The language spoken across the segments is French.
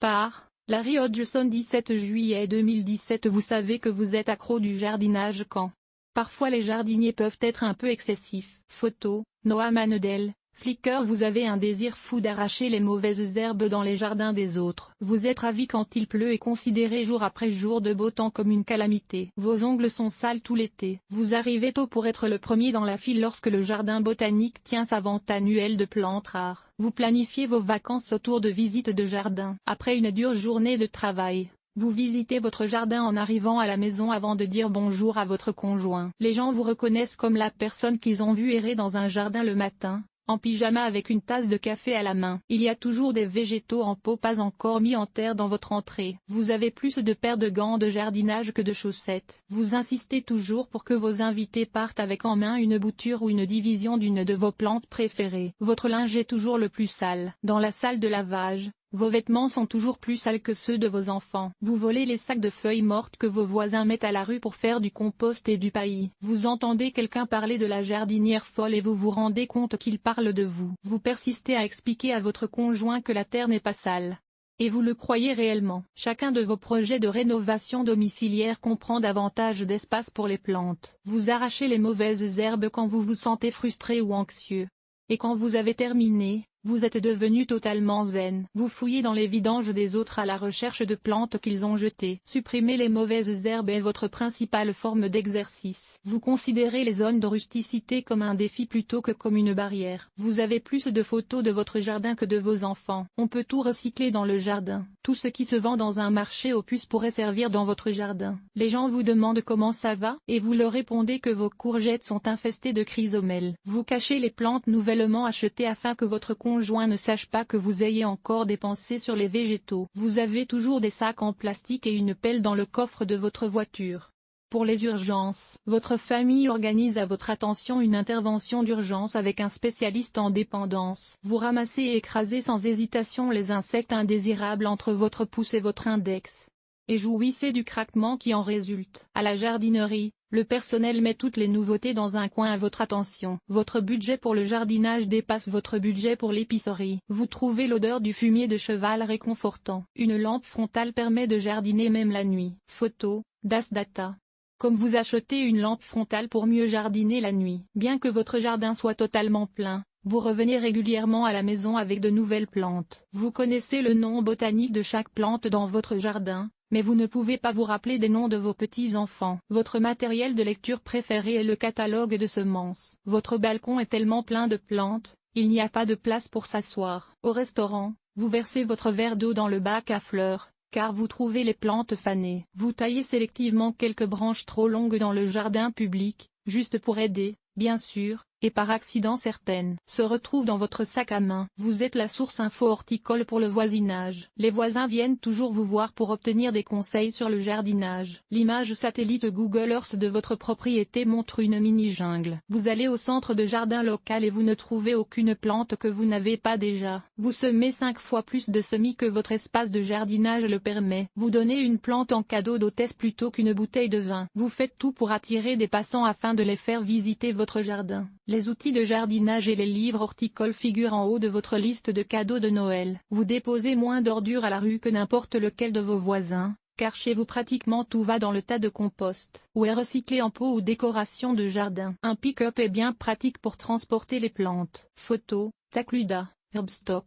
Par Larry Hodgson 17 juillet 2017. Vous savez que vous êtes accro du jardinage quand parfois les jardiniers peuvent être un peu excessifs. Photo, Noah Manedel, Flickr. Vous avez un désir fou d'arracher les mauvaises herbes dans les jardins des autres. Vous êtes ravi quand il pleut et considérez jour après jour de beau temps comme une calamité. Vos ongles sont sales tout l'été. Vous arrivez tôt pour être le premier dans la file lorsque le jardin botanique tient sa vente annuelle de plantes rares. Vous planifiez vos vacances autour de visites de jardin. Après une dure journée de travail, vous visitez votre jardin en arrivant à la maison avant de dire bonjour à votre conjoint. Les gens vous reconnaissent comme la personne qu'ils ont vue errer dans un jardin le matin, en pyjama avec une tasse de café à la main. Il y a toujours des végétaux en pot pas encore mis en terre dans votre entrée. Vous avez plus de paires de gants de jardinage que de chaussettes. Vous insistez toujours pour que vos invités partent avec en main une bouture ou une division d'une de vos plantes préférées. Votre linge est toujours le plus sale. Dans la salle de lavage, vos vêtements sont toujours plus sales que ceux de vos enfants. Vous volez les sacs de feuilles mortes que vos voisins mettent à la rue pour faire du compost et du paillis. Vous entendez quelqu'un parler de la jardinière folle et vous vous rendez compte qu'il parle de vous. Vous persistez à expliquer à votre conjoint que la terre n'est pas sale. Et vous le croyez réellement. Chacun de vos projets de rénovation domiciliaire comprend davantage d'espace pour les plantes. Vous arrachez les mauvaises herbes quand vous vous sentez frustré ou anxieux. Et quand vous avez terminé, vous êtes devenu totalement zen. Vous fouillez dans les vidanges des autres à la recherche de plantes qu'ils ont jetées. Supprimer les mauvaises herbes est votre principale forme d'exercice. Vous considérez les zones de rusticité comme un défi plutôt que comme une barrière. Vous avez plus de photos de votre jardin que de vos enfants. On peut tout recycler dans le jardin. Tout ce qui se vend dans un marché aux puces pourrait servir dans votre jardin. Les gens vous demandent comment ça va, et vous leur répondez que vos courgettes sont infestées de chrysomèles. Vous cachez les plantes nouvellement achetées afin que votre conjoint ne sache pas que vous ayez encore dépensé sur les végétaux. Vous avez toujours des sacs en plastique et une pelle dans le coffre de votre voiture. Pour les urgences, votre famille organise à votre attention une intervention d'urgence avec un spécialiste en dépendance. Vous ramassez et écrasez sans hésitation les insectes indésirables entre votre pouce et votre index. Et jouissez du craquement qui en résulte. À la jardinerie, le personnel met toutes les nouveautés dans un coin à votre attention. Votre budget pour le jardinage dépasse votre budget pour l'épicerie. Vous trouvez l'odeur du fumier de cheval réconfortant. Une lampe frontale permet de jardiner même la nuit. Photo, Das Data. Comme vous achetez une lampe frontale pour mieux jardiner la nuit. Bien que votre jardin soit totalement plein, vous revenez régulièrement à la maison avec de nouvelles plantes. Vous connaissez le nom botanique de chaque plante dans votre jardin, mais vous ne pouvez pas vous rappeler des noms de vos petits-enfants. Votre matériel de lecture préféré est le catalogue de semences. Votre balcon est tellement plein de plantes, il n'y a pas de place pour s'asseoir. Au restaurant, vous versez votre verre d'eau dans le bac à fleurs, car vous trouvez les plantes fanées. Vous taillez sélectivement quelques branches trop longues dans le jardin public, juste pour aider, bien sûr, et par accident certaines se retrouvent dans votre sac à main. Vous êtes la source info-horticole pour le voisinage. Les voisins viennent toujours vous voir pour obtenir des conseils sur le jardinage. L'image satellite Google Earth de votre propriété montre une mini-jungle. Vous allez au centre de jardin local et vous ne trouvez aucune plante que vous n'avez pas déjà. Vous semez 5 fois plus de semis que votre espace de jardinage le permet. Vous donnez une plante en cadeau d'hôtesse plutôt qu'une bouteille de vin. Vous faites tout pour attirer des passants afin de les faire visiter votre jardin. Les outils de jardinage et les livres horticoles figurent en haut de votre liste de cadeaux de Noël. Vous déposez moins d'ordures à la rue que n'importe lequel de vos voisins, car chez vous pratiquement tout va dans le tas de compost, ou est recyclé en pot ou décoration de jardin. Un pick-up est bien pratique pour transporter les plantes. Photo, Tacluda, Herbstock.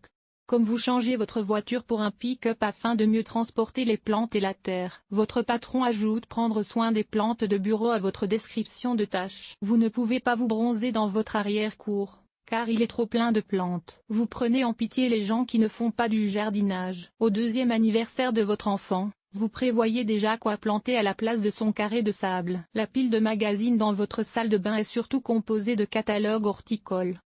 Comme vous changez votre voiture pour un pick-up afin de mieux transporter les plantes et la terre. Votre patron ajoute prendre soin des plantes de bureau à votre description de tâches. Vous ne pouvez pas vous bronzer dans votre arrière-cour, car il est trop plein de plantes. Vous prenez en pitié les gens qui ne font pas du jardinage. Au 2e anniversaire de votre enfant, vous prévoyez déjà quoi planter à la place de son carré de sable. La pile de magazines dans votre salle de bain est surtout composée de catalogues horticoles.